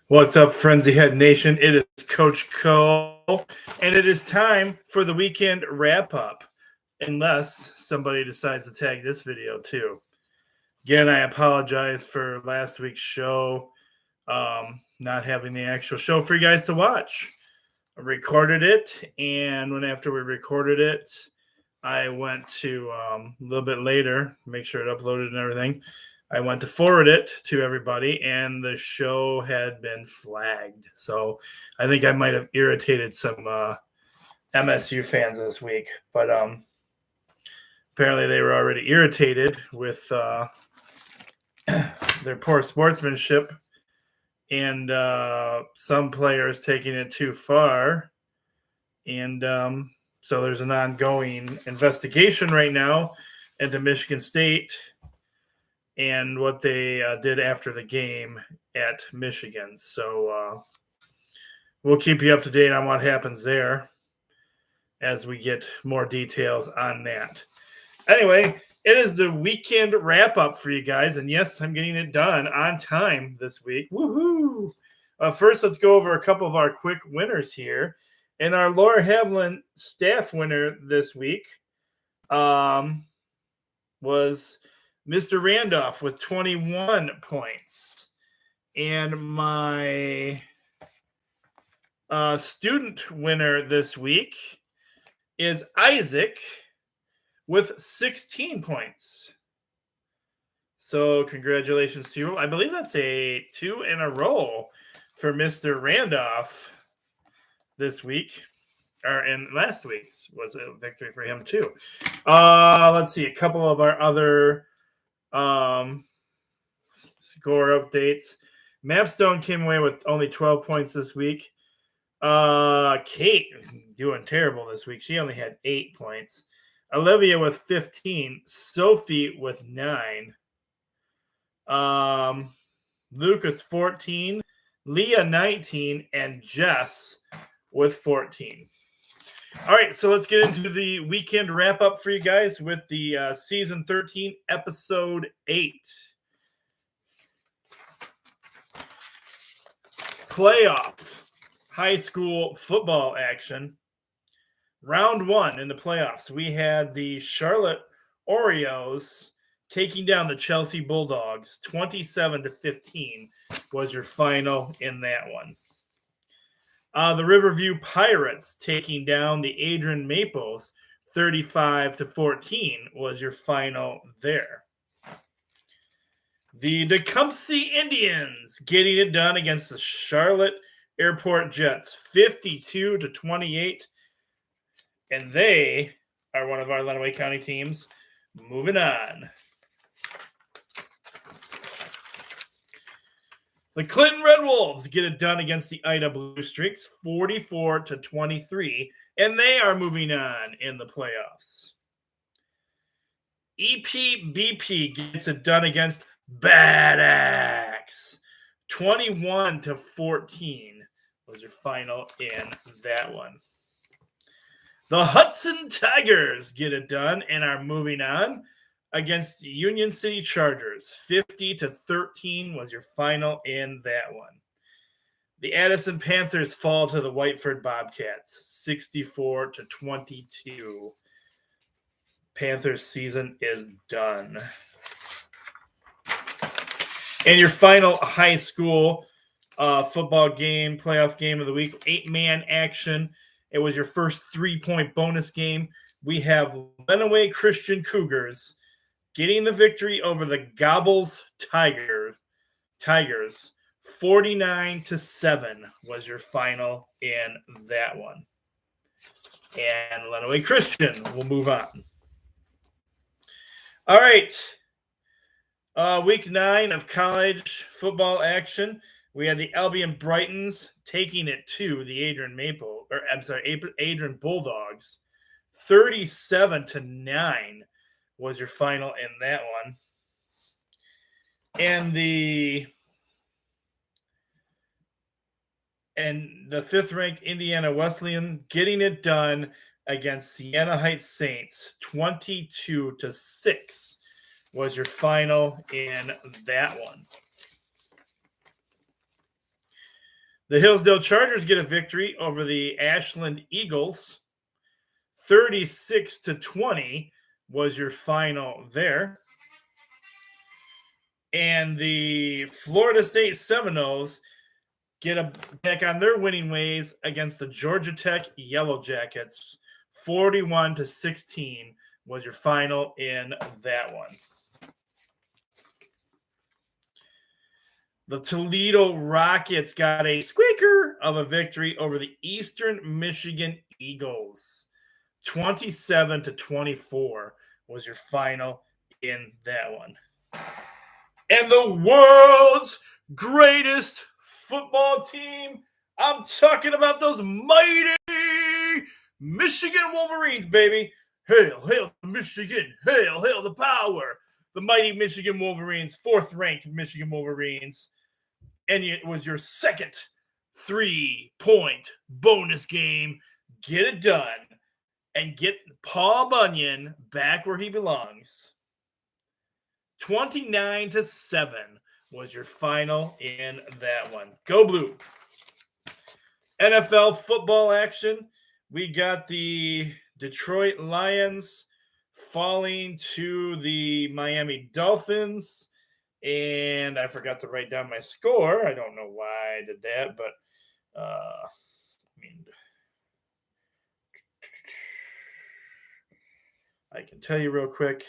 What's up, Frenzy Head Nation? It is Coach Cole, and it is time for the weekend wrap-up, unless somebody decides to tag this video too. Again, I apologize for last week's show, not having the actual show for you guys to watch. I recorded it, and after we recorded it, I went to a little bit later, make sure it uploaded and everything. I went to forward it to everybody, and the show had been flagged. So I think I might have irritated some MSU fans this week. But apparently they were already irritated with their poor sportsmanship and some players taking it too far. And so there's an ongoing investigation right now into Michigan State and what they did after the game at Michigan. So we'll keep you up to date on what happens there as we get more details on that. Anyway, it is the weekend wrap-up for you guys. And yes, I'm getting it done on time this week. Woohoo! First, let's go over a couple of our quick winners here. And our Laura Havlin staff winner this week was Mr. Randolph with 21 points. And my student winner this week is Isaac with 16 points. So congratulations to you. I believe that's a 2 in a row for Mr. Randolph this week. And last week's was a victory for him too. Let's see a couple of our other score updates. Mapstone came away with only 12 points this week. Kate doing terrible this week. She only had 8 points. Olivia with 15. Sophie with 9. Lucas 14. Leah 19. And Jess with 14. All right, so let's get into the weekend wrap-up for you guys with the Season 13, Episode 8. Playoff high school football action. Round 1 in the playoffs, we had the Charlotte Oreos taking down the Chelsea Bulldogs. 27-15 was your final in that one. The Riverview Pirates taking down the Adrian Maples, 35-14 was your final there. The Tecumseh Indians getting it done against the Charlotte Airport Jets, 52-28. And they are one of our Lenawee County teams. Moving on. The Clinton Red Wolves get it done against the Ida Blue Streaks, 44-23, and they are moving on in the playoffs. EPBP gets it done against Bad Axe, 21-14 was your final in that one. The Hudson Tigers get it done and are moving on against Union City Chargers. 50-13 was your final in that one. The Addison Panthers fall to the Whiteford Bobcats. 64-22. Panthers season is done. And your final high school football game, playoff game of the week, 8-man action. It was your first 3-point bonus game. We have Lenawee Christian Cougars getting the victory over the Gobbles Tigers. 49-7 was your final in that one. And Lenawee Christian will move on. All right. Week 9 of college football action. We had the Albion Brightons taking it to the Adrian Bulldogs. 37-9 was your final in that one. And the 5th-ranked Indiana Wesleyan getting it done against Siena Heights Saints. 22-6 was your final in that one. The Hillsdale Chargers get a victory over the Ashland Eagles. 36-20 was your final there. And the Florida State Seminoles get back on their winning ways against the Georgia Tech Yellow Jackets. 41-16 was your final in that one. The Toledo Rockets got a squeaker of a victory over the Eastern Michigan Eagles. 27-24 was your final in that one. And the world's greatest football team, I'm talking about those mighty Michigan Wolverines, baby. Hail, hail Michigan. Hail, hail the power. The mighty Michigan Wolverines, 4th-ranked Michigan Wolverines. And it was your second 3-point bonus game. Get it done and get Paul Bunyan back where he belongs. 29-7 was your final in that one. Go Blue. NFL football action. We got the Detroit Lions falling to the Miami Dolphins. And I forgot to write down my score. I don't know why I did that, but I can tell you real quick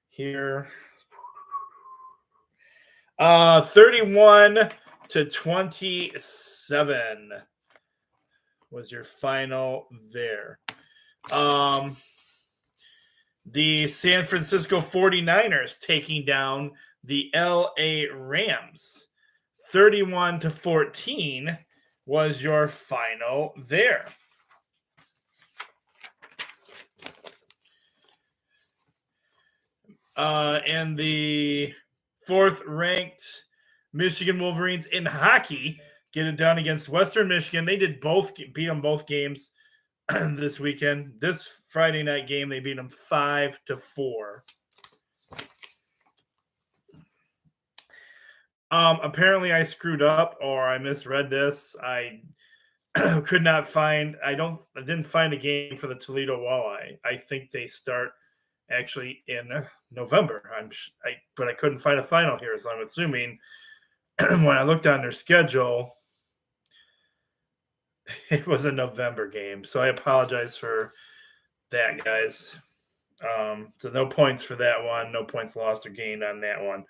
here. 31-27 was your final there. The San Francisco 49ers taking down the LA Rams. 31-14 was your final there. And the 4th-ranked Michigan Wolverines in hockey get it done against Western Michigan. They did beat them both games this weekend. This Friday night game, they beat them 5-4. Apparently I screwed up or I misread this. I could not find. I didn't find a game for the Toledo Walleye. I think they start actually in November. But I couldn't find a final here, so I'm assuming when I looked on their schedule, it was a November game. So I apologize for that, guys. So no points for that one. No points lost or gained on that one.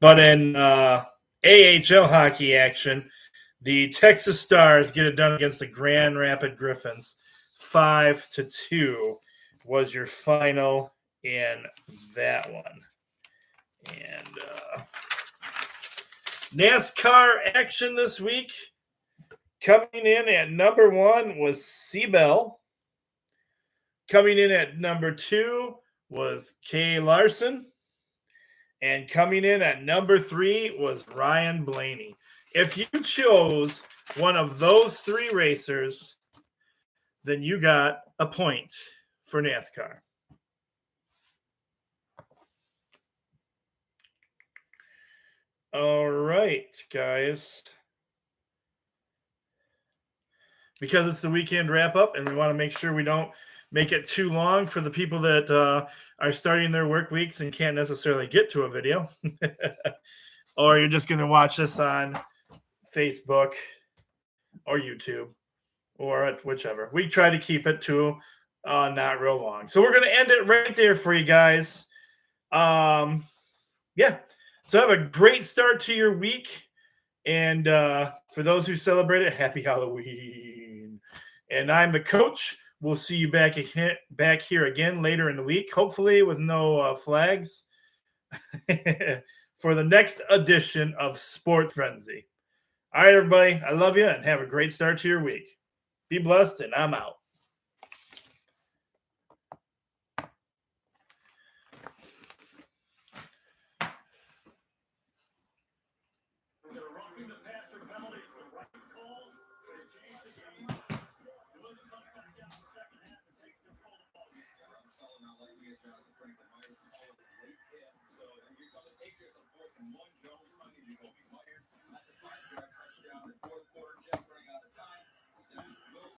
But in AHL hockey action, the Texas Stars get it done against the Grand Rapids Griffins. 5-2 was your final in that one. And NASCAR action this week. Coming in at number 1 was Seabell. Coming in at number 2 was Kay Larson. And coming in at number 3 was Ryan Blaney. If you chose one of those 3 racers, then you got a point for NASCAR. All right, guys. Because it's the weekend wrap-up, and we want to make sure we don't make it too long for the people that are starting their work weeks and can't necessarily get to a video. Or you're just going to watch this on Facebook or YouTube or whichever. We try to keep it to not real long. So we're going to end it right there for you guys. Yeah. So have a great start to your week. And for those who celebrate it, happy Halloween. And I'm the coach. We'll see you back here again later in the week, hopefully with no flags, for the next edition of Sports Frenzy. All right, everybody. I love you and have a great start to your week. Be blessed, and I'm out.